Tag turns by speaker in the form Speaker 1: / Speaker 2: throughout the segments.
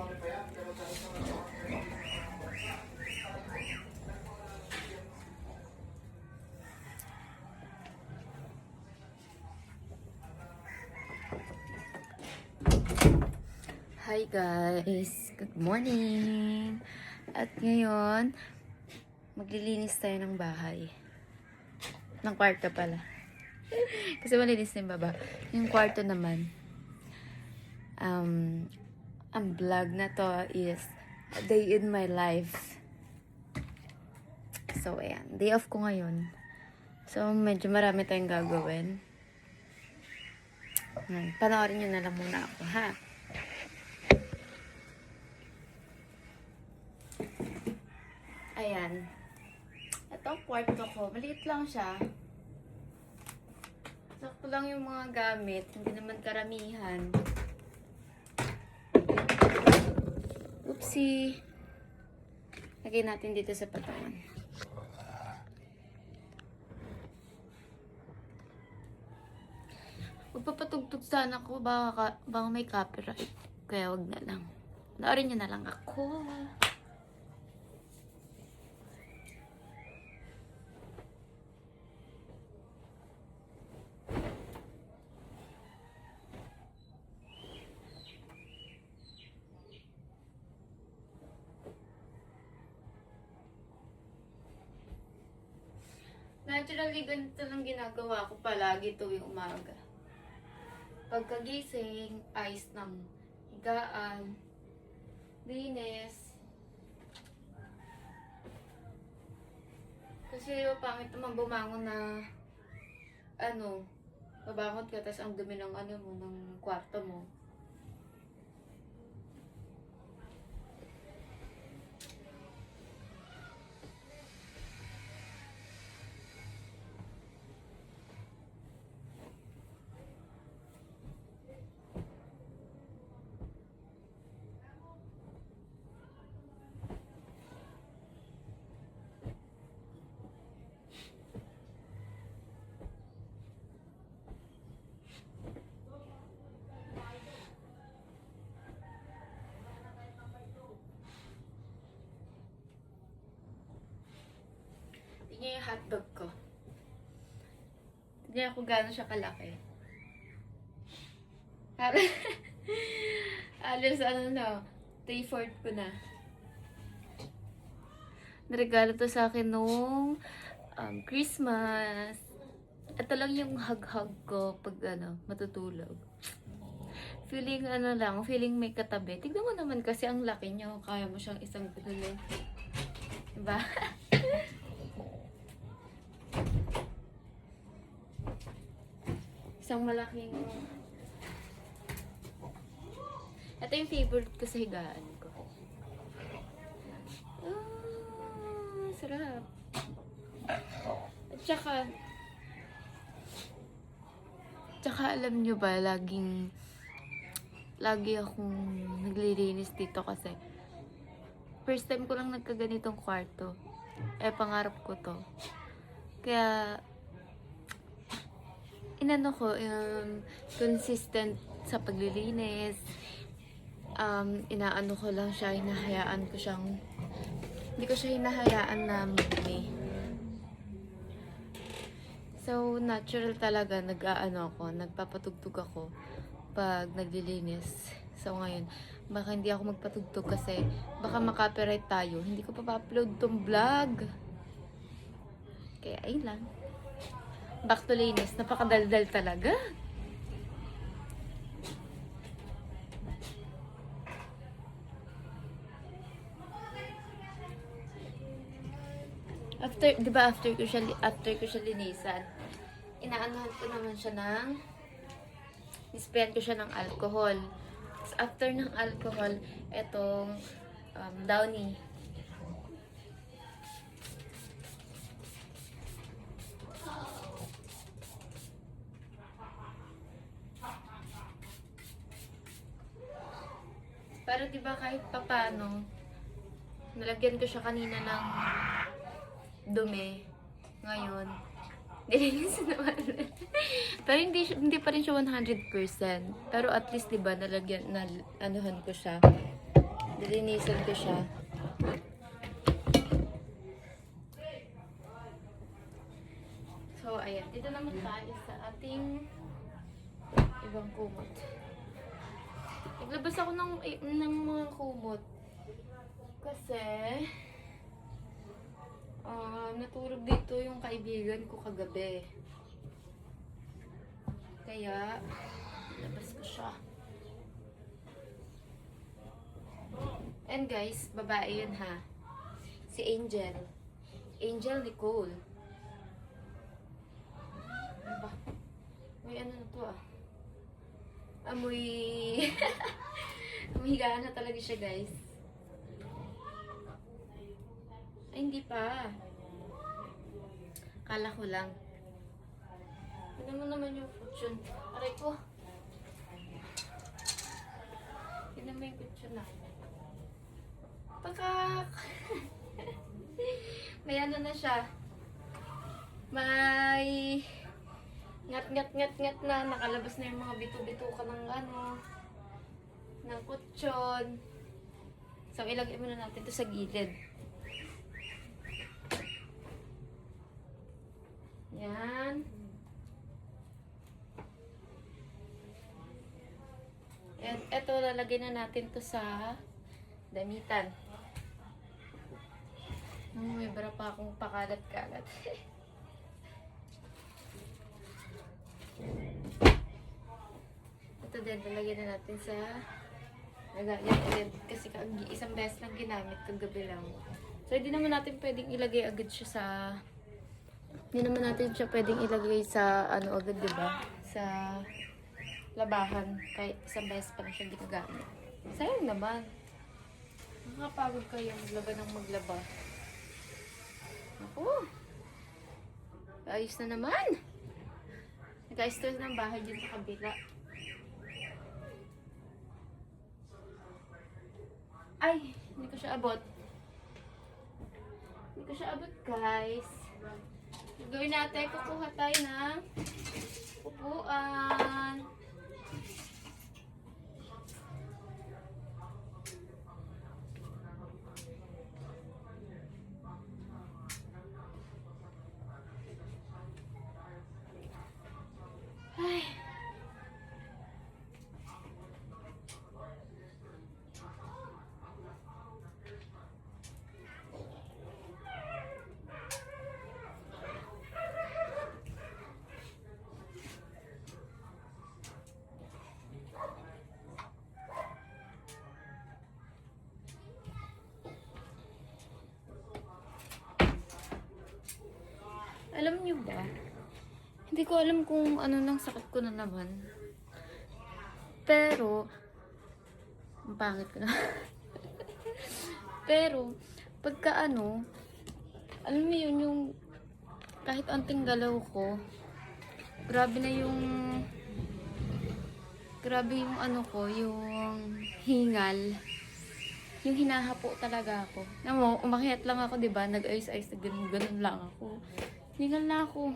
Speaker 1: Hi guys! Good morning! At ngayon, maglilinis tayo ng bahay. Ng kwarto pala. Kasi malinis na yung baba. Yung kwarto naman. Ang vlog na to is a day in my life. So, ayan. Day off ko ngayon. So, medyo marami tayong gagawin. Panoorin nyo na lang muna ako, ha? Ayan. Ito ang kwarto ko. Maliit lang siya. Sakto lang yung mga gamit. Hindi naman karamihan. Oopsie. Lagay natin dito sa patawan. Magpapatugtog sana ako. Baka may copyright. Kaya wag na lang. Naarin nyo na lang ako. Naturally, ganito lang ginagawa ko palagi tuwing umaga. Pagkagising, ayos ng higaan, linis. Kasi pangit naman bumangon na, babangon ka, tas ang dumi ng ng kwarto mo. Tingnan yung hotdog ko. Tingnan kung gaano siya kalaki. Alas 3/4 ko na. Naregalo to sa akin nung Christmas. Ito lang yung hug-hug ko pag matutulog. Feeling feeling may katabi. Tignan mo naman kasi ang laki niya. Kaya mo siyang isang pinuli. Diba? Isang malaking... Ito yung favorite ko sa higaan ko. Sarap. At saka alam nyo ba, lagi akong naglilinis dito kasi first time ko lang nagkaganitong kwarto. Pangarap ko to. Kaya consistent sa paglilinis. Inaano ko lang siya, hinahayaan ko siyang, hindi ko siya hinahayaan na magdumi. So, natural talaga, nagpapatugtog ako pag naglilinis. So, ngayon, baka hindi ako magpatugtog kasi baka makopyright tayo. Hindi ko pa pa-upload tong vlog. Kaya, ayun lang. Back to linis. Napakadaldal talaga. After ko siya linisan, inaanohan ko naman siya nisprayan ko siya ng alcohol. Tapos after ng alcohol, etong Downy. Pero diba kahit papano, nalagyan ko siya kanina ng dumi. Ngayon, nilinis naman. Pero hindi pa rin siya 100%. Pero at least diba, anuhan ko siya. Dilinisan ko siya. So, ayan. Dito naman tayo sa ating ibang kumot. Naglabas ako ng mga kumot. Kasi, natulog dito yung kaibigan ko kagabi. Kaya, labas ko siya. And guys, babae yun ha. Si Angel. Angel Nicole. Ano ba? May ano na to ah. Amoy... Amoy higaan na talaga siya guys. Ay, hindi pa. Kala ko lang. Tignan mo naman yung kutsyon. Aray ko. Tignan mo yung kutsyon na. Pakak! May ano na siya. May... Ngat na. Nakalabas na yung mga bito-bito ka ng ano. Ng kutsyon. So, ilagay muna natin ito sa gilid. Yan. And ito, lalagay na natin to sa damitan. May bara pa akong pakalat-kalat. Ito din, lalagyan na natin sa lagayan. Kasi isang beses lang ginamit, kagabi lang. So, hindi naman natin pwedeng ilagay agad siya sa... Hindi naman natin siya pwedeng ilagay sa ano agad, diba? Sa labahan. Kahit isang beses pa na siya ginagamit. Sayang naman. Nakakapagod kayo maglaba ng maglaba. Ako. Ayos na naman. Nag-ayos ng bahay dyan sa kabila. Ay, hindi ko siya abot. Hindi ko siya abot, guys. Gawin natin, kukuha tayo ng upuan. Ay. Alam niyo ba? Hindi ko alam kung ano nang sakit ko na naman. Pero, ang pangit ko na. Pero, pagka ano, alam mo yun, yung kahit anting galaw ko, grabe yung ano ko, yung hingal. Yung hinahapo talaga ako. Alam mo, umakyat lang ako, diba? Nag-ayos-ayos na ganun lang ako. Hingal na ako.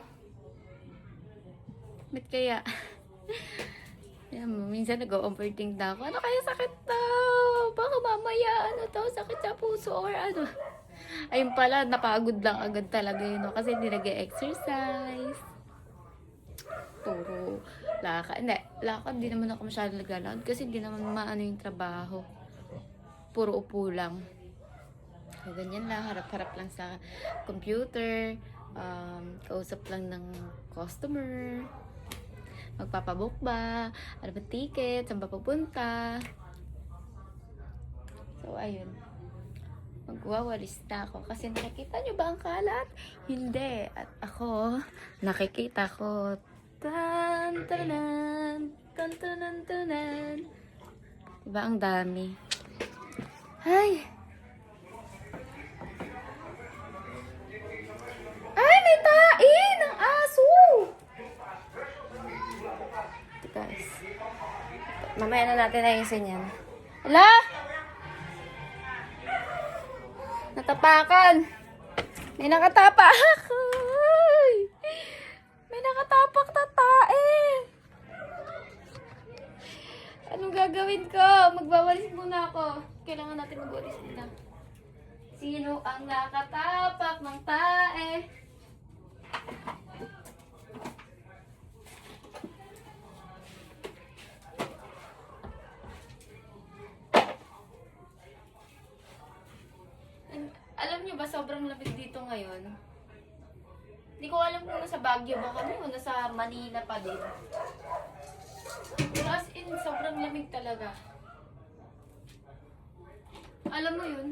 Speaker 1: Ba't kaya? Alam mo, minsan nag-overthink na ako. Ano kaya sakit to? Baka mamaya, ano to? Sakit sa puso or ano? Ayun pala, napagod lang agad talaga yun. No? Kasi hindi nag-exercise. Puro lakad. Hindi, lakad. Di naman ako masyadong naglalakad. Kasi hindi naman maano yung trabaho. Puro upo lang. So, ganyan lang. Harap-harap lang sa computer. Kausap lang ng customer. Magpapabook ba? Ano ba ticket? Saan ba pupunta? So, ayun. Magwawalis na ako. Kasi nakikita nyo ba ang kalat? Hindi. At ako, nakikita ko. Tan-tanan! Tan-tanan-tanan! Diba ang dami? Ay! Ay, may tain! Ang aso! Ito guys. Mamaya na natin ayusin yan. Hala! Natapakan! May nakatapak! Ay! May nakatapak na tae! Anong gagawin ko? Magbawalis muna ako. Kailangan natin magwalis muna. Sino ang nakatapak ng tae? Alam niyo ba, sobrang lamig dito ngayon. Hindi ko alam kung nasa Baguio ba kami o nasa Manila pa din. Pero as in, sobrang lamig talaga. Alam mo yun?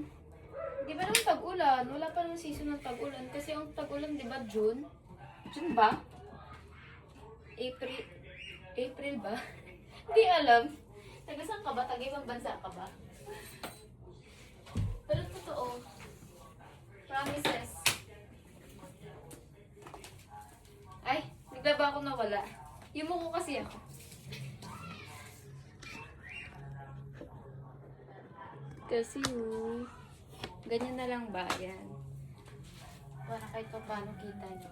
Speaker 1: Di ba nung tag-ulan? Wala pa nung season ng tag-ulan. Kasi ang tag-ulan, di ba, June? June ba? April? April ba? Hindi alam. Taga-saan ka ba? Taga-ibang bansa ka ba? Pero totoo. Promises. Ay, bigla ba ako nawala? Yumuko kasi ako. Kasi ganyan na lang ba? Yan. Para kahit pa paano kita nyo.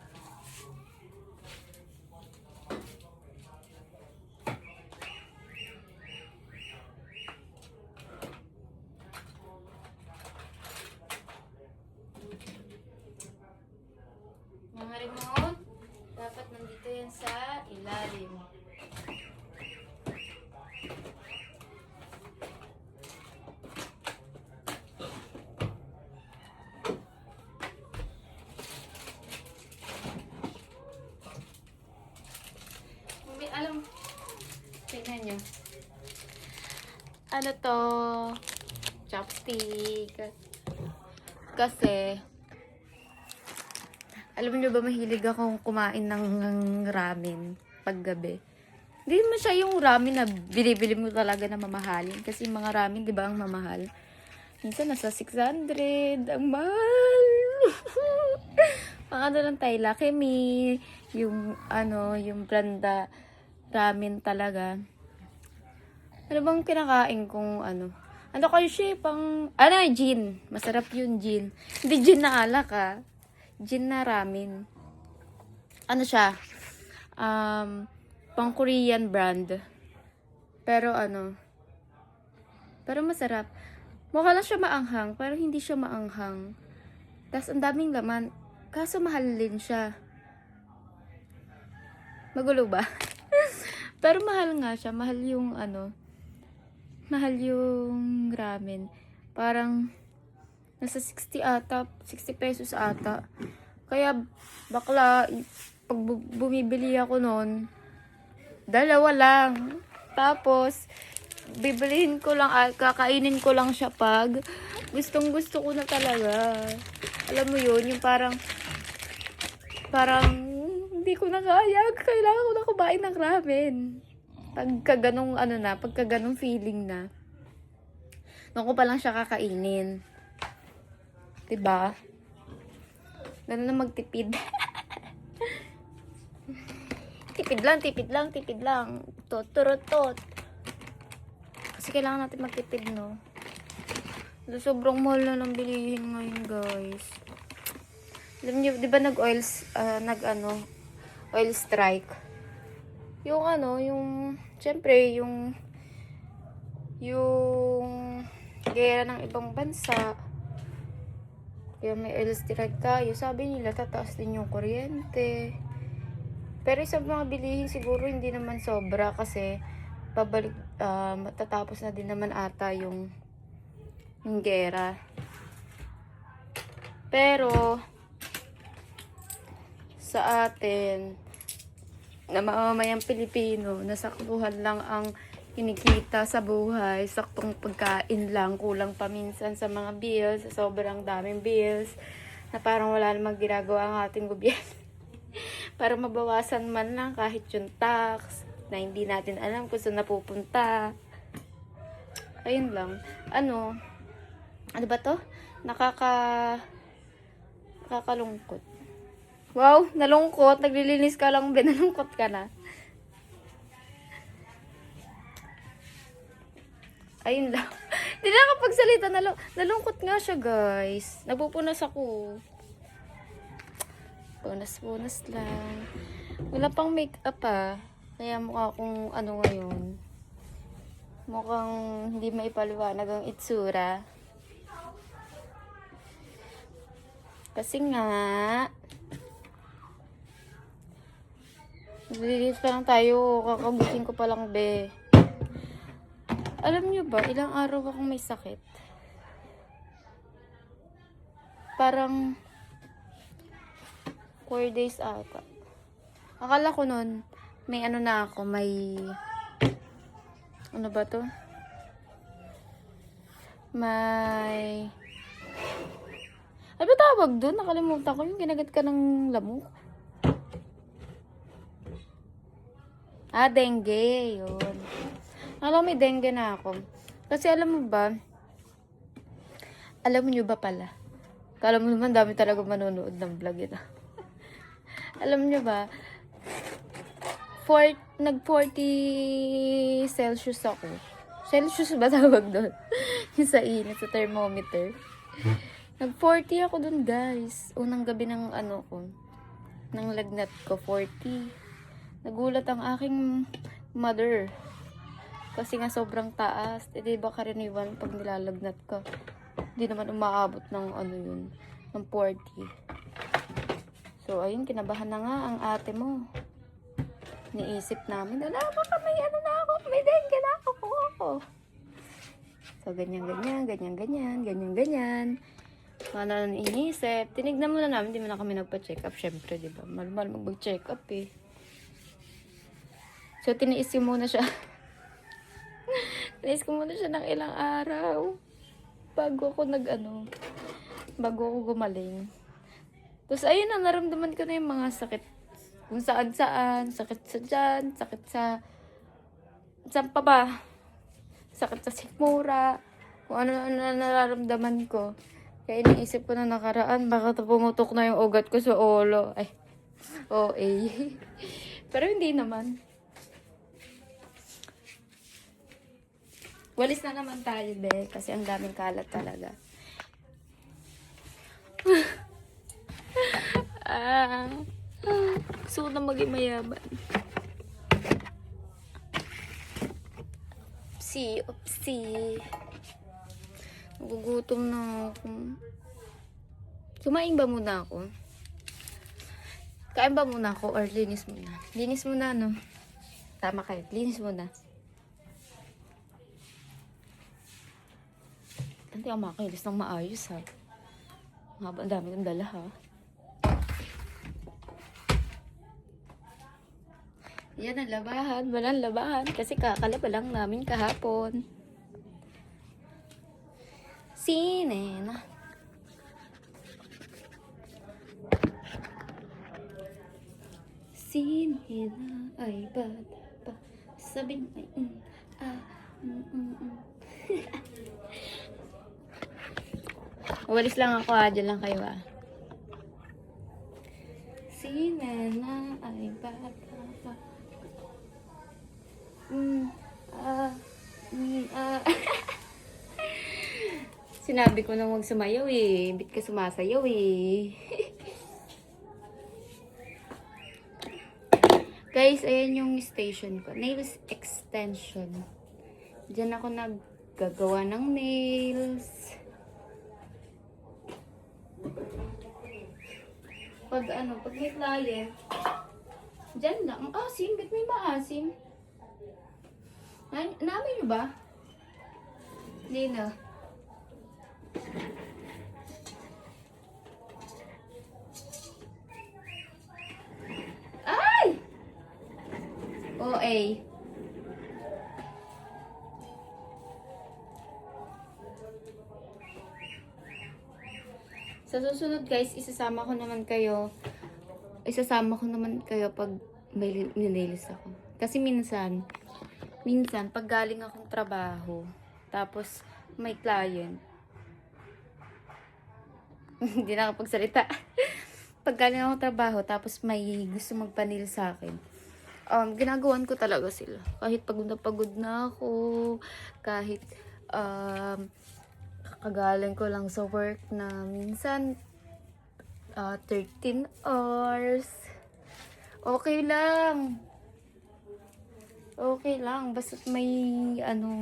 Speaker 1: Mga remote, dapat nandito yan sa ilalim. Alam, tignan nyo. Ano to? Chopstick. Kasi, alam nyo ba, mahilig akong kumain ng ramen paggabi. Hindi mo siya yung ramen na binibili mo talaga na mamahalin. Kasi mga ramen, di ba, ang mamahal. Minsan nasa 600. Ang mahal. Mga ano lang tayo, Lucky Me. Yung, yung branda ramen talaga. Ano bang kinakain kong ano? Ano kayo siya? Gin. Masarap yung gin. Hindi gin na alak ha. Gin na ramen. Ano siya? Pang Korean brand. Pero pero masarap. Mukha lang siya maanghang, pero hindi siya maanghang. Tapos ang daming laman. Kaso mahal din siya. Magulo ba? Pero mahal nga siya. Mahal yung mahal yung ramen. Parang nasa 60 ata. 60 pesos ata. Kaya bakla, pag bumibili ako nun, 2 lang. Tapos, bibilihin ko lang, kakainin ko lang siya pag gustong gusto ko na talaga. Alam mo yun, yung parang hindi ko na kaya. Kailangan ko na kumain ng ramen. Pagka ganong feeling na. Doon ko pa lang siya kakainin. Diba? Ganun na magtipid. tipid lang. Tot. Kasi kailangan natin magtipid, no? Sobrang mahal na ng bilihin ngayon, guys. Alam niyo, di ba oil strike? Syempre, yung gera ng ibang bansa. Kaya may oil strike tayo. Sabi nila, tataas din yung kuryente. Pero sa mga bilihin siguro hindi naman sobra kasi matatapos na din naman ata yung gera. Pero sa atin na mamamayang Pilipino, nasaktuhan lang ang kinikita sa buhay, saktong pagkain lang, kulang pa minsan sa mga bills, sa sobrang daming bills, na parang wala namang ginagawa ang ating gobyerno. Para mabawasan man lang kahit yung tax, na hindi natin alam kung saan napupunta. Ayun lang. Ano ba to? Nakakalungkot. Wow, nalungkot. Naglilinis ka lang, nalungkot ka na. Ayun lang. Hindi na nakapagsalita. Nalungkot nga siya, guys. Napupunas ako. Punas lang. Wala pang makeup ah. Kaya mukha akong ngayon. Mukhang hindi maipaliwanag ang itsura. Kasi nga, naglilinis pa lang tayo. Kakabusin ko pa lang, be. Alam nyo ba, ilang araw akong may sakit? Parang 4 days ata. Akala ko nun, may ano na ako, may... Ano ba to? May... Ano ba tawag doon? Nakalimutan ko yung kinagat ka ng lamok. Dengue. Yun. Alam, may dengue na ako. Kasi alam mo ba, alam nyo ba pala? Kala mo naman dami talaga manonood ng vlog ito. Alam nyo ba, nag 40 Celsius ako. Celsius ba tawag doon? Yung sa init, sa thermometer. Nag 40 ako doon, guys. Unang gabi ng ano ko, ng lagnat ko, 40. Nagulat ang aking mother. Kasi nga sobrang taas. E diba karaniwan pag nilalagnat ka, hindi naman umaabot ng ano yun, ng 40. So, ayun, kinabahan na nga ang ate mo. Niisip namin, baka may ano na ako, may dengue na ako. So, ganyan. Ano na iniisip. Tinignan muna namin, hindi mo na kami nagpa-check up. Syempre, di ba? Mal mag-check up eh. So, tiniis ko muna siya. Tiniis ko muna siya ng ilang araw. Bago ako gumaling. Tapos, ayun na, naramdaman ko na yung mga sakit. Kung saan-saan. Sakit sa tiyan, sakit sa... Saan pa ba? Sakit sa sikmura. Kung ano na nararamdaman ko. Kaya iniisip ko na nakaraan, baka pumutok na yung ugat ko sa ulo. Ay, OA. Pero hindi naman. Walis na naman tayo, be. Kasi ang daming kalat talaga. Gusto ko na maging mayaman. Oopsie. Nagugutom na ako. Kumain ba muna ako? Kain ba muna ako or linis muna? Linis muna, no? Tama kayo. Linis muna. Hindi ako makakilis ng maayos, ha? Ang dami kong dala, ha? Yan ang labahan. Walang labahan. Kasi kakalaba lang namin kahapon. Sinena. Sinena ay bata pa. Sabihin ay Walis lang ako, dyan lang kayo, Sinena ay bata pa. Sinabi ko na huwag sumayaw eh. Bit ka sumasayaw eh. Guys, ayan yung station ko. Nails extension. Diyan ako naggagawa ng nails. Pag may client, diyan lang. Ang asim, ba't may maasim? Namin nyo ba? Hindi na. Ay! OA. Sa susunod, guys, isasama ko naman kayo pag may nililis ako. Kasi minsan, pag galing akong trabaho, tapos may client, hindi na nakapagsalita. Pag galing akong trabaho, tapos may gusto magpanil sa akin, ginagawan ko talaga sila. Kahit pagod na ako, kahit kakagaling ko lang sa work na minsan 13 hours. Okay lang. Okay lang, basta may,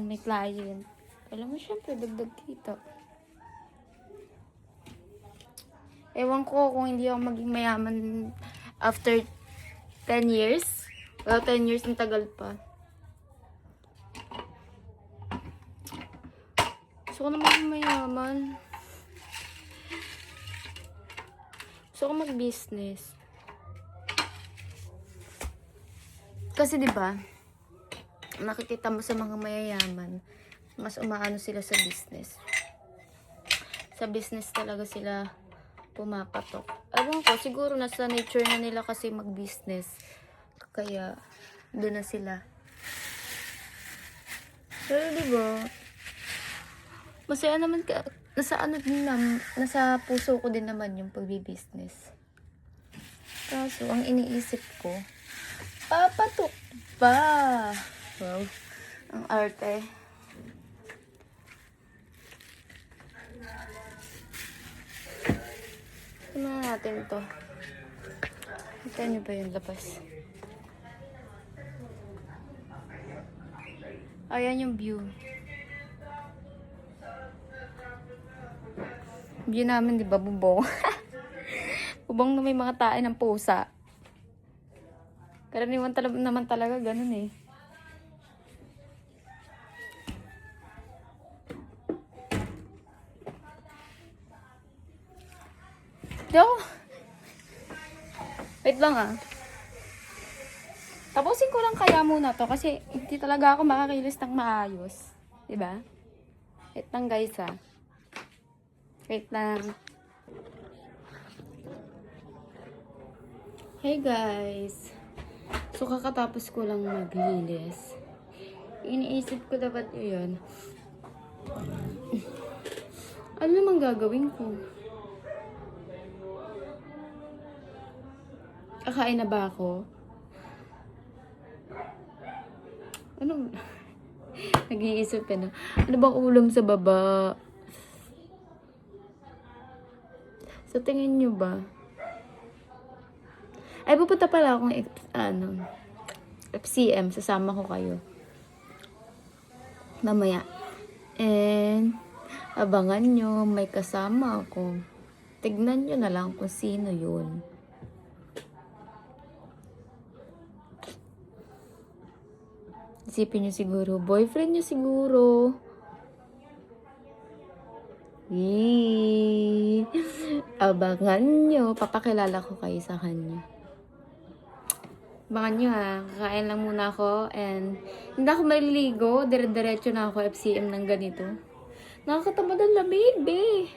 Speaker 1: may client. Alam mo, syempre, dagdag kita. Ewan ko kung hindi ako maging mayaman after 10 years. Well, 10 years, ang tagal pa. Gusto ko na maging mayaman. Gusto ko mag-business. Kasi 'di ba? Nakikita mo sa mga mayayaman, mas umaano sila sa business. Sa business talaga sila pumapatok. Ewan ko, siguro nasa nature na nila kasi mag-business. Kaya, doon na sila. Pero diba, masaya naman ka, nasa puso ko din naman yung pagbi-business. Kaso, ang iniisip ko, papatok ba? Wow, ang arte. Tingnan natin to. Kita niyo ba yung labas? Ayan yung view. View namin, di ba, bubong? Bubong na may mga tae ng pusa. Karaniwan naman talaga ganun eh. Yo! Wait lang ah. Tapusin ko lang kaya muna to kasi hindi talaga ako makakilos ng maayos. Diba? Wait lang guys ah. Wait lang. Hey guys. So kakatapos ko lang maglinis. Iniisip ko dapat yun. Ano naman gagawin ko? Kakain na ba ako? Ano? Nag-iisip ka na. Ano bang ulam sa baba? Sa tingin nyo ba? Ay, pupunta pala akong FCM. Sasama ko kayo. Mamaya. And, abangan nyo. May kasama ako. Tignan nyo na lang kung sino yun. Isipin nyo siguro, boyfriend nyo siguro. Yee. Abangan nyo. Papakilala ko kayo sa kanya. Abangan nyo ha. Kakain lang muna ako. And hindi ako maliligo. Dire-diretso na ako FCM ng ganito. Nakakatamad ang lamig, be.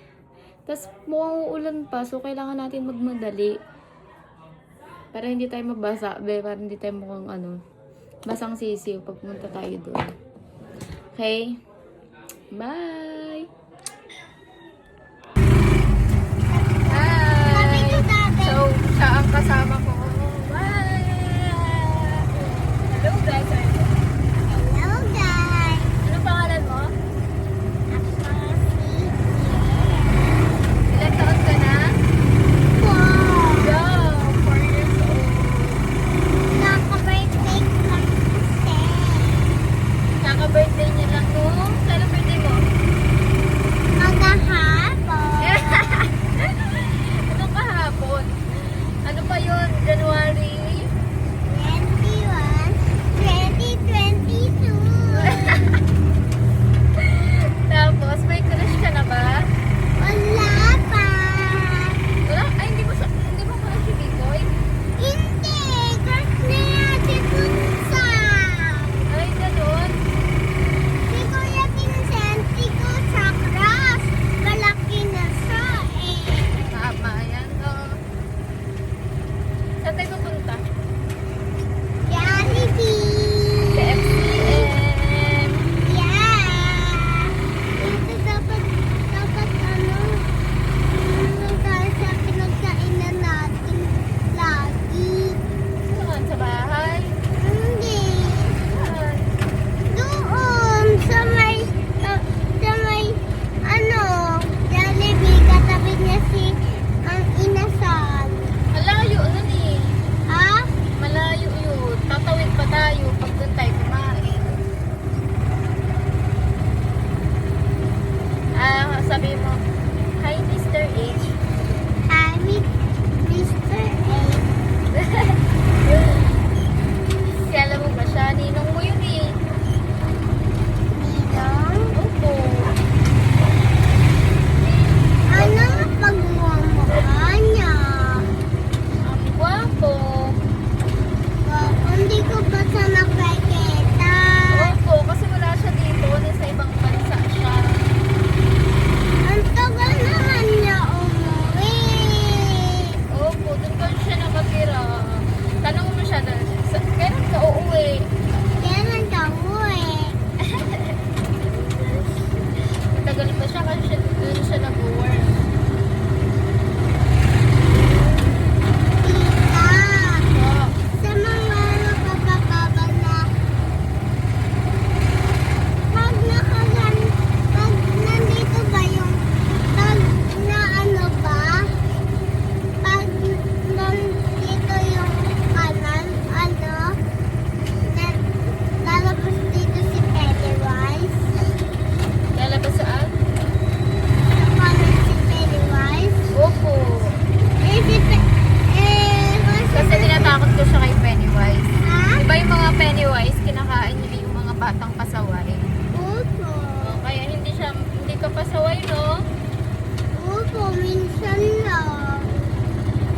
Speaker 1: Tapos mukhang uulan pa. So kailangan natin magmadali. Para hindi tayo mabasa, be. Para hindi tayo mukhang basang sisiw pag pumunta tayo doon. Okay? Bye! Hi! So, siya ang kasama ko. Bye! Hello guys!
Speaker 2: Hello guys!
Speaker 1: Ano pangalan mo?
Speaker 2: Ako si
Speaker 1: Ilan taon ka na?
Speaker 2: Paul.
Speaker 1: Wow! 4 years old.
Speaker 2: Kaka-birthday ko lang kasi.
Speaker 1: Kaka-birthday niya lang no? Kailan birthday mo?
Speaker 2: Magahapon.
Speaker 1: Anong kahapon? Ano pa yun? January?
Speaker 2: 21, 22,
Speaker 1: Sabi mo, hi Mr. H.
Speaker 2: Hi, Mr. A.
Speaker 1: Si alam mo ba siya? Ninong mo yun eh.
Speaker 2: Ninong?
Speaker 1: Opo.
Speaker 2: Ano ang pagmumukha niya?
Speaker 1: Ang gwapo.
Speaker 2: Hindi ko pa siya nakikita.
Speaker 1: Opo, kasi wala siya dito. Nasa ibang bansa siya.
Speaker 2: Ang tagal naman niya umuwi.
Speaker 1: Opo, doon pa siya nakatira. Tanong mo siya na, kailan ka uuwi?
Speaker 2: Kailan ka uwi?
Speaker 1: Matagal pa siya kasi doon siya nag-work.
Speaker 2: Tita,
Speaker 1: Oh,
Speaker 2: sa mga nakapapabal na pag nandito ba yung pag na ano ba? Pag nandito yung kanan, ano? na- Lalabas dito si Pennywise.
Speaker 1: lalabas saan?
Speaker 2: Sa kanan si Pennywise.
Speaker 1: Opo. Kasi tinatakot ko siya kay Pennywise.
Speaker 2: Ha?
Speaker 1: Diba yung mga Pennywise, kinakain nila yung mga batang pasaway.
Speaker 2: Opo.
Speaker 1: Oh, kaya hindi ka pasaway, no?
Speaker 2: Opo, minsan lang.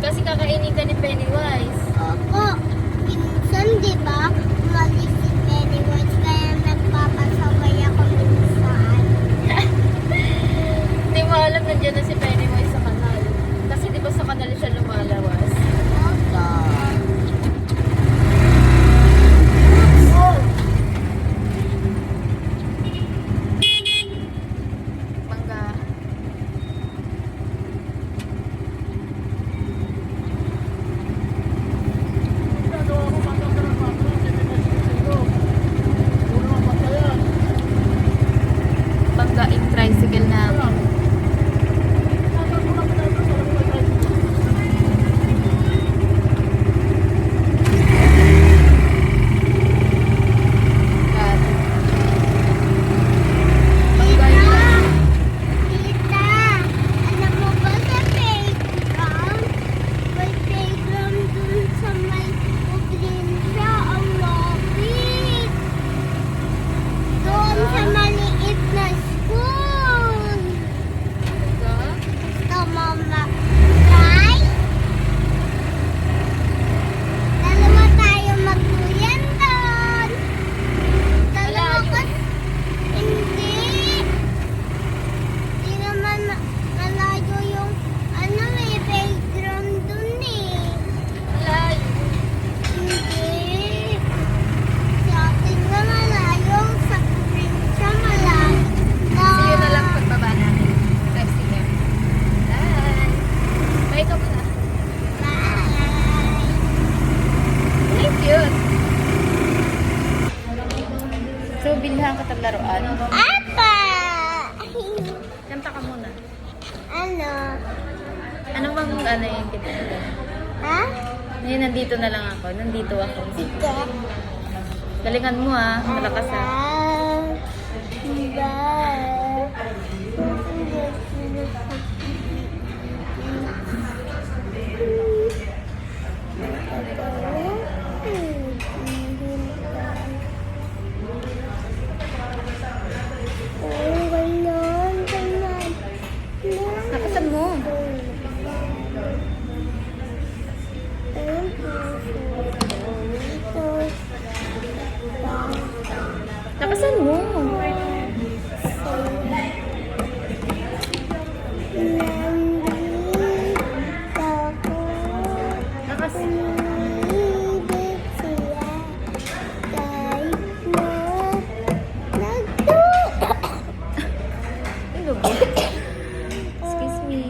Speaker 1: Kasi kakainin ka ni Pennywise.
Speaker 2: Opo, minsan di ba umalis si Pennywise kaya nagpapasaway ako minsan.
Speaker 1: Hindi mo alam nandiyan na si Pennywise sa kanal. Kasi di ba sa kanal siya lumalawas?
Speaker 2: Opo.
Speaker 1: Bangga. Bangga yung tricycle namin. God. Bangga yun.
Speaker 2: Tita, alam mo ba sa playground? May playground dun sa may probinsya, ang lapit. Doon sa maliit na school.
Speaker 1: Bangga.
Speaker 2: Gusto mo try? Dalawa tayo magduyan doon. Dalawa
Speaker 1: Malayo.
Speaker 2: ko. Hindi. Hindi naman malayo yung ano may playground dun eh.
Speaker 1: Malayo.
Speaker 2: Hindi. Sa atin na malayo. Sa probinsya malayo.
Speaker 1: See you na lang pagbaba namin. Tricycle. Bye. Bye ka muna.
Speaker 2: Bye.
Speaker 1: Thank you. So, bilhan ka ng laruan.
Speaker 2: Apa!
Speaker 1: Kanta ka muna.
Speaker 2: Ano?
Speaker 1: Ano bang ano yung kinanta?
Speaker 2: Ha?
Speaker 1: Ngayon, nandito na lang ako. Nandito ako.
Speaker 2: Sige.
Speaker 1: Galingan mo ah. Malakas ah. Nakasan mo. Nakasan mo. Nakas... Ano ba? Excuse me.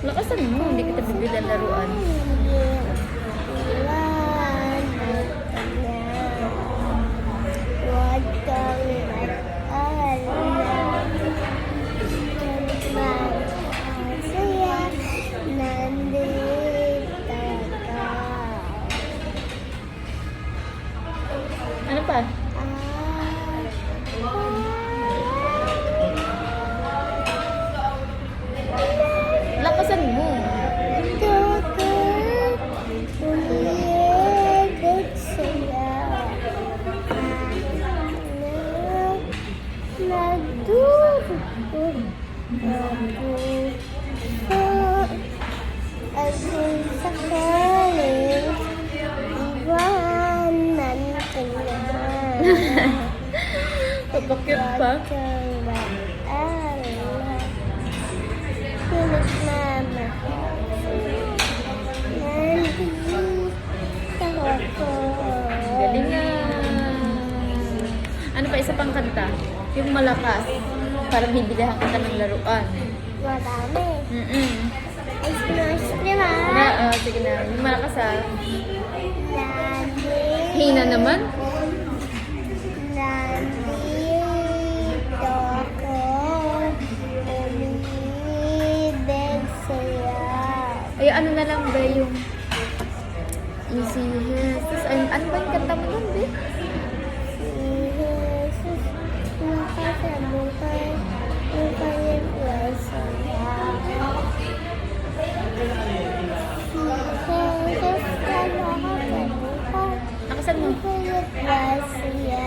Speaker 1: Lakasan mo. Hindi kita bibilan laruan. pa? Lakasan mo. Papakit pa. Galing nga. Ano pa, isa pang kanta? Yung malakas. Para bibilihan kita ng laruan.
Speaker 2: Marami. Ice cream
Speaker 1: Sige na. Yung malakas ah.
Speaker 2: Lagi.
Speaker 1: Hina naman.
Speaker 2: Nandito ako. Umibig sa'yo.
Speaker 1: Ay, ano na lang ba yung Easy Jesus. Ano ba yung kanta mo nun, be?
Speaker 2: Si Jesus, nakasabuhay, nakaligay sa'yo. Si Jesus, nakasabuhay,
Speaker 1: Nakasan mo?
Speaker 2: nakaligay sa'yo.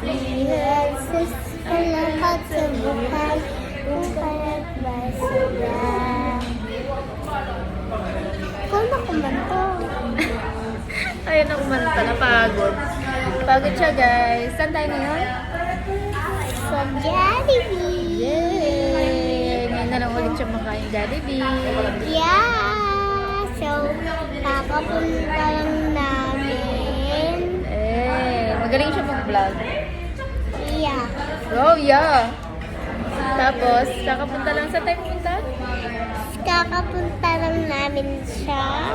Speaker 2: Jesus, palakat sa buhay, kung kaya't basaya. Kung nakumanta.
Speaker 1: Ayun na kumanta na pagod. Pagod siya, guys. Saan tayo ngayon?
Speaker 2: Sa Jollibee.
Speaker 1: Yay! Ngayon na lang ulit siya makain Jollibee.
Speaker 2: Yeah! So, kakapunta lang namin.
Speaker 1: Magaling siya mag-vlog.
Speaker 2: Yeah.
Speaker 1: Oh, yeah! Tapos, kakapunta lang sa tayo pupunta?
Speaker 2: Kakapunta lang namin sa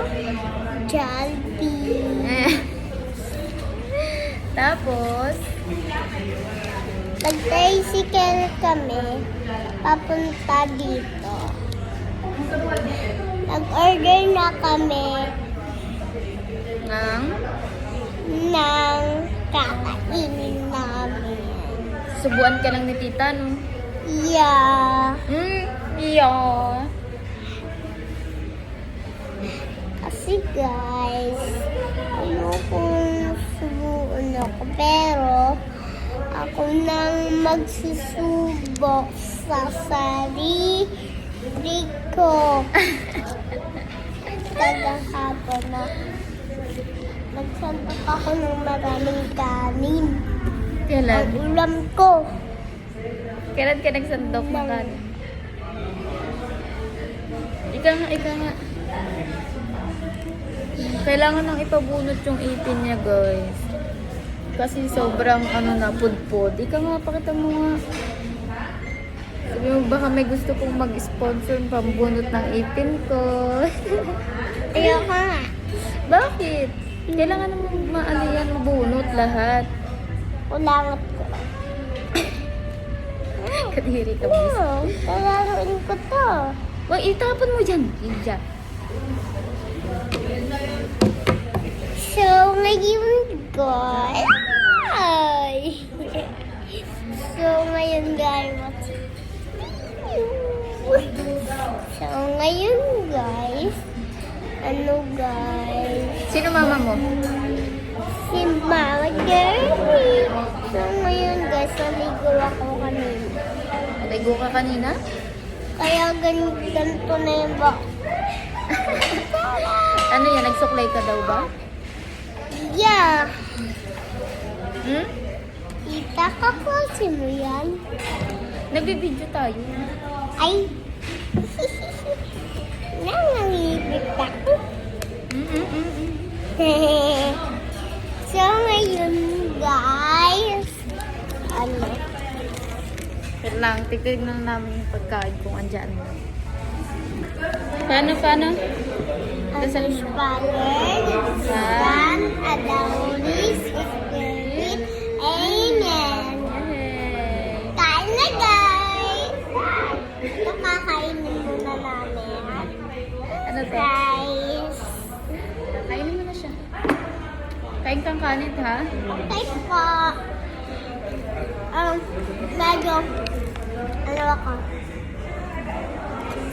Speaker 2: Jollibee.
Speaker 1: Tapos,
Speaker 2: nag-tricycle kami papunta dito. Nag-order na kami ng kakainin namin.
Speaker 1: subuan ka lang ni tita, no?
Speaker 2: Yeah.
Speaker 1: Yeah.
Speaker 2: Kasi guys, ayokong subuan ako. Pero, ako nang magsusubok sa sarili ko. Tagahapon na nagsantok ako ng maraming kanin.
Speaker 1: Kailan?
Speaker 2: Ang ulam ko.
Speaker 1: Kailan ka nagsandok ng kanin? Ika nga. Kailangan nang ipabunot yung ipin niya, guys. Kasi sobrang na, pudpud. Ika nga, pakita mo nga. Sabi mo, baka may gusto kong mag-sponsor pambunot ng ipin ko.
Speaker 2: Ayoko nga.
Speaker 1: Bakit? Kailangan naman yan, mabunot lahat.
Speaker 2: Ulangat ko.
Speaker 1: Kadiri ka, miss.
Speaker 2: Kalaruin ko to.
Speaker 1: Wag, itapon mo dyan. Dyan.
Speaker 2: So, ngayon guys. So, ngayon guys. So, ngayon guys. Ano guys?
Speaker 1: Sino mama mo?
Speaker 2: Si Mama Jerry. So, ngayon guys, naligo ako kanina.
Speaker 1: Naligo ka kanina?
Speaker 2: Kaya ganito na yung box.
Speaker 1: Ano yan? Nagsuklay ka daw ba?
Speaker 2: Yeah.
Speaker 1: Kita
Speaker 2: ka kasi mo yan.
Speaker 1: Nagbibideo tayo.
Speaker 2: Ay. Nangangibig ako. So, ngayon, guys. Ano?
Speaker 1: Wait lang, tignan namin yung pagkain kung andyan na. Paano? Dasal mo.
Speaker 2: Father, Son, and the Holy Spirit. Amen.
Speaker 1: Yay!
Speaker 2: Kain na, guys.
Speaker 1: Ano to?
Speaker 2: Rice.
Speaker 1: Kainin mo na siya. Kain kang kanin, ha?
Speaker 2: Type po. Medyo, ano ako?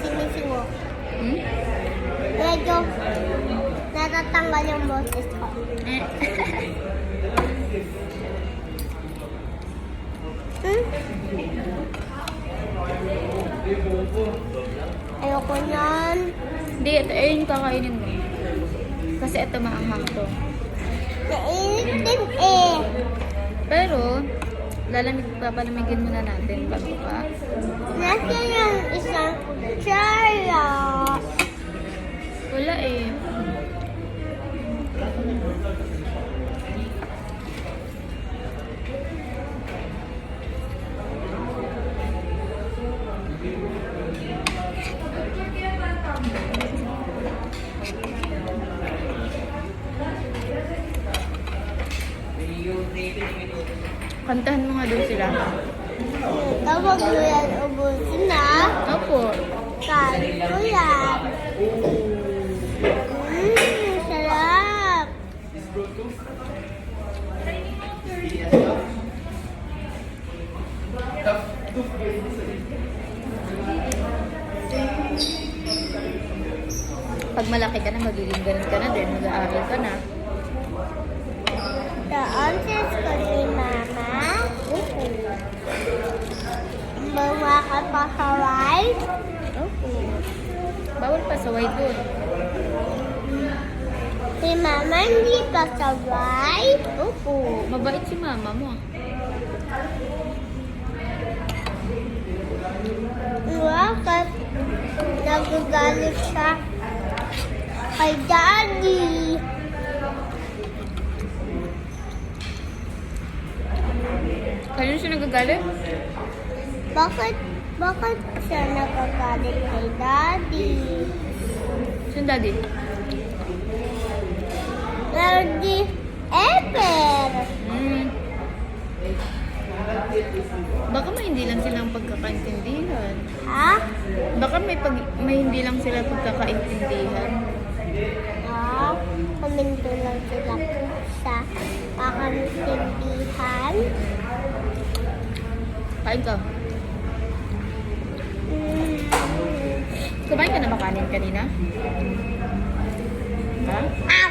Speaker 2: Sinisingo.
Speaker 1: Hmm?
Speaker 2: Medyo, natatanggal yung boses ko.
Speaker 1: Eh.
Speaker 2: Hmm? Ayoko yan.
Speaker 1: Hindi, ito ayun yung kakainin mo. Kasi ito maanghang to.
Speaker 2: Nainit din eh.
Speaker 1: Pero, papalamigin muna natin bago pa.
Speaker 2: Nasa yung isang kutsara.
Speaker 1: Wala eh. Kantahan mo nga doon sila.
Speaker 2: Kapag mo yan ubusin na,
Speaker 1: Opo.
Speaker 2: kain ko yan. Sarap.
Speaker 1: Pag malaki ka na, magiging ganun ka na din. Mag-aaral ka na.
Speaker 2: The answers ko ni Mama. Bawa ka pa sa rice.
Speaker 1: Opo. Bawal pa sa white doon.
Speaker 2: Si Mama hindi pa sa rice.
Speaker 1: Opo. Mabait si mama mo.
Speaker 2: Bakit? Nagagalit siya kay Daddy.
Speaker 1: Kanino siya nagagalit?
Speaker 2: Bakit siya nagagalit kay Daddy?
Speaker 1: Saan daddy?
Speaker 2: Daddy Ever.
Speaker 1: Hmm. Baka may hindi lang silang pagkakaintindihan.
Speaker 2: Ha?
Speaker 1: Baka may hindi lang sila pagkakaintindihan.
Speaker 2: Kuminto lang sila sa pakaintindihan.
Speaker 1: Kain ka. Kumain ka na ba kanin kanina? Ha?
Speaker 2: Ah!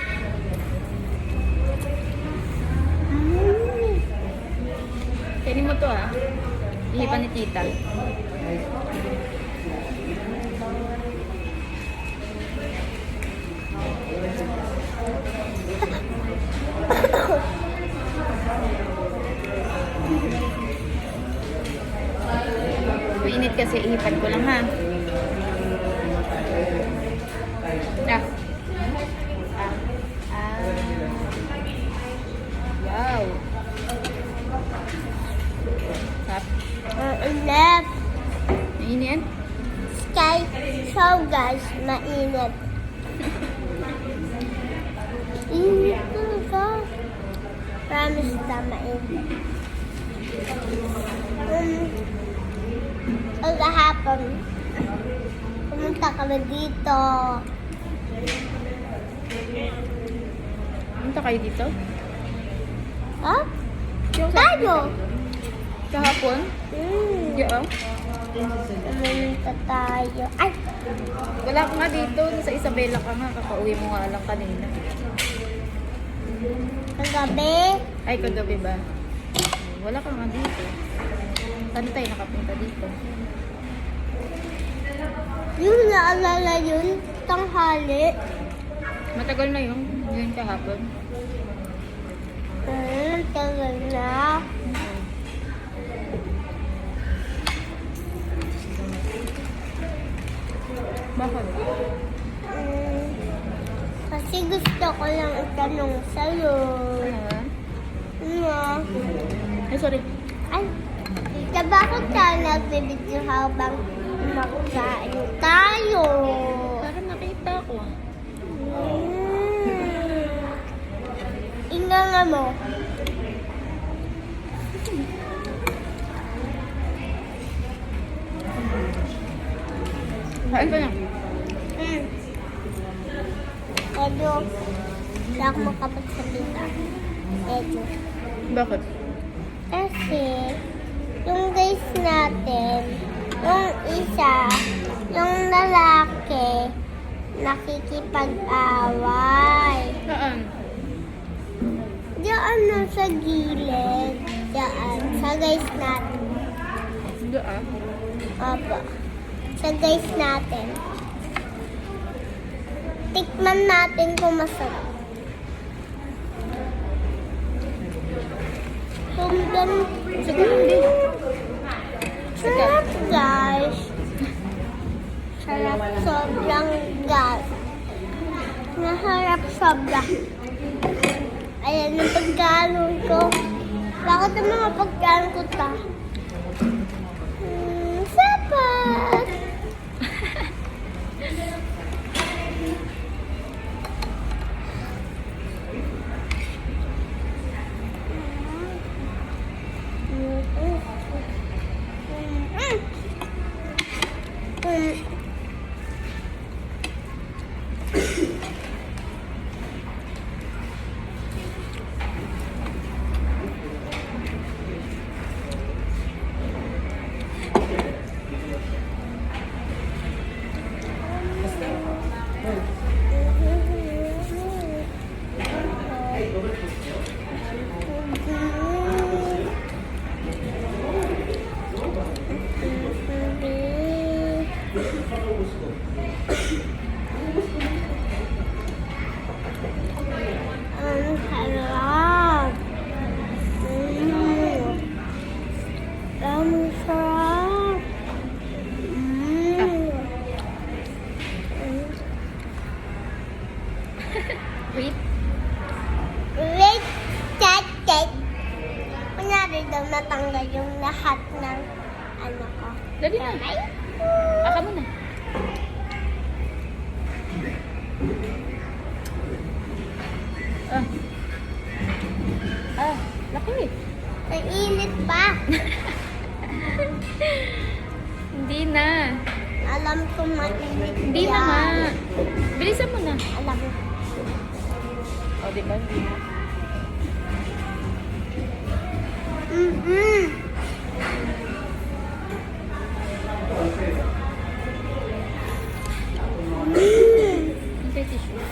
Speaker 1: Kainin mo to ha. Ihipan ni tita. Mainit kasi ihipan ko lang ha. Ah. Wow. Sarap.
Speaker 2: Mainit.
Speaker 1: Mainit?
Speaker 2: Sky show guys, mainit. Init talaga. Promise na mainit. Kahapon, pumunta kami dito.
Speaker 1: Punta kayo dito?
Speaker 2: Ha?
Speaker 1: Yung
Speaker 2: Tayo!
Speaker 1: kahapon? Diyan.
Speaker 2: Pumunta tayo. Ay!
Speaker 1: Wala ka nga dito. Sa Isabela ka nga. Kakauwi mo nga lang kanina.
Speaker 2: Kagabi,
Speaker 1: Ay, kagabi ba? Wala ka nga dito. Saan tayo nakapunta dito?
Speaker 2: yung naalala yun, tanghali.
Speaker 1: Matagal na yun kahapon.
Speaker 2: Tagal na.
Speaker 1: Bakit?
Speaker 2: Kasi gusto ko lang itanong sa'yo. Ano?
Speaker 1: Ay, sorry.
Speaker 2: Ay, bakit tayo nagbibidyo habang kumakain tayo?
Speaker 1: Para nakita ko.
Speaker 2: Inga nga mo.
Speaker 1: Kain ka na.
Speaker 2: medyo hindi ako makapagsalita. Medyo.
Speaker 1: Bakit?
Speaker 2: Kasi, yung guys natin, yung isa, yung lalaki, nakikipag-away.
Speaker 1: Saan?
Speaker 2: Diyan na sa gilid. Diyan, sa guys natin.
Speaker 1: Doon.
Speaker 2: Opo. Sa guys natin. Tikman natin kung masarap.
Speaker 1: Siguro hindi.
Speaker 2: Sarap, guys. Sarap sobrang, guys. Naharap sobra. Ayan ang pagkain ko. Bakit ang mga pagkain ko ta? Sapat! Ang sarap. Ang sarap.
Speaker 1: Wait.
Speaker 2: Wait, chat. Kunyari daw natanggal yung lahat ng ano ko.
Speaker 1: Dali na.
Speaker 2: Ay,
Speaker 1: Aka mo na. Ah. Ah, laki.
Speaker 2: nainit pa.
Speaker 1: Hindi na.
Speaker 2: Alam ko mainit
Speaker 1: Hindi na nga. Bilisan mo na.
Speaker 2: Alam ko.
Speaker 1: O, di ba? Hindi na.
Speaker 2: Mm-mm.
Speaker 1: Hindi tissue.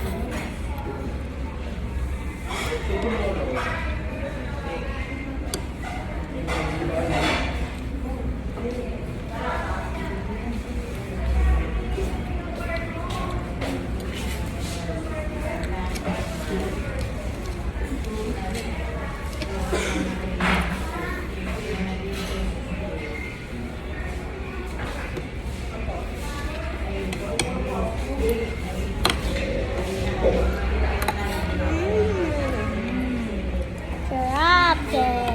Speaker 2: Sarap eh.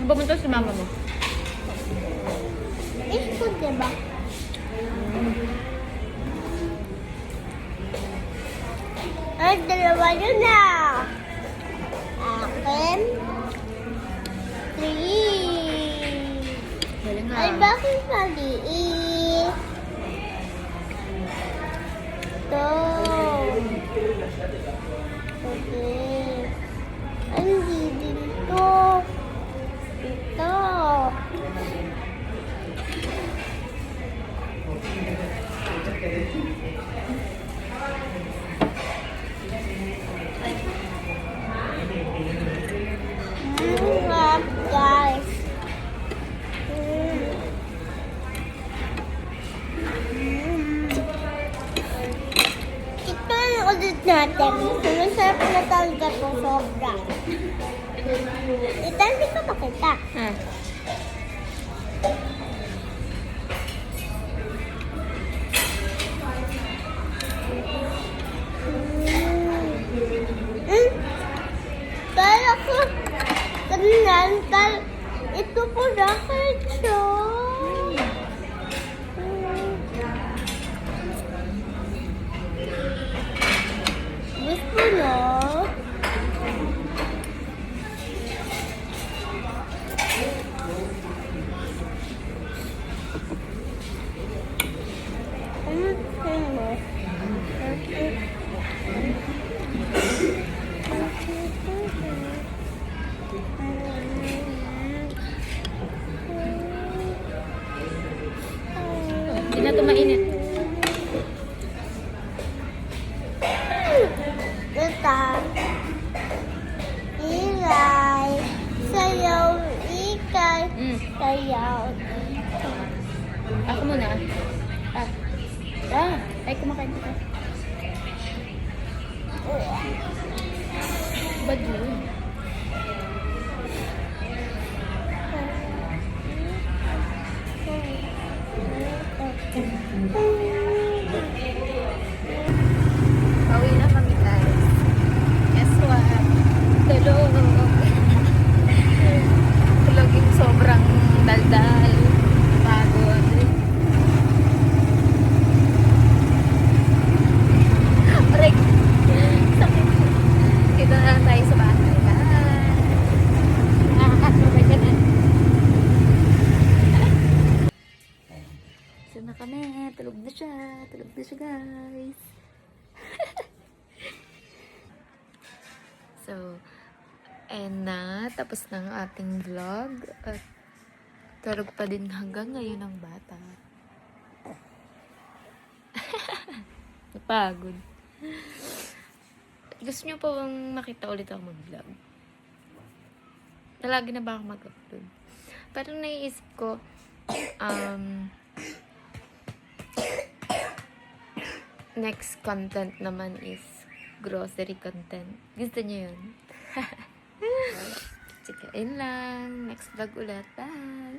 Speaker 1: Pumunta si mama mo.
Speaker 2: Ito, diba? Ay, dalawa yun na. Akin. 3.
Speaker 1: Galing nga.
Speaker 2: Ay, bakit maliit? Ito. Okay. Ay, hindi din to. Ito. Sarap, guys. Ito ang ulit natin. Masarap na talaga to sobra. Ito hindi ko makita.
Speaker 1: Ah.
Speaker 2: Kala ko, ganyan, ito po na siya.
Speaker 1: Hindi na ito mainit.
Speaker 2: Ito. Ilay. Sayaw. Ikay. Sayaw.
Speaker 1: Ako muna. Ay, kumakain ka. Ba't yun? Pauwi na kami, guys. Guess what? Tulog. Tulog yung sobrang daldal. Pagod. Break. Sakit. Dito na lang tayo sa bahay. Nakakatulog ka na. So na kami. Tulog na siya. Tulog na siya, guys. So, and na, tapos na ang ating vlog. At tulog pa din hanggang ngayon ang bata. Napagod. Gusto niyo pa bang makita ulit ako mag-vlog? Lagi na ba ako mag-upload? Parang naiisip ko, next content naman is grocery content. Gusto niyo yun? Sige, ayun lang. Next vlog ulit. Bye!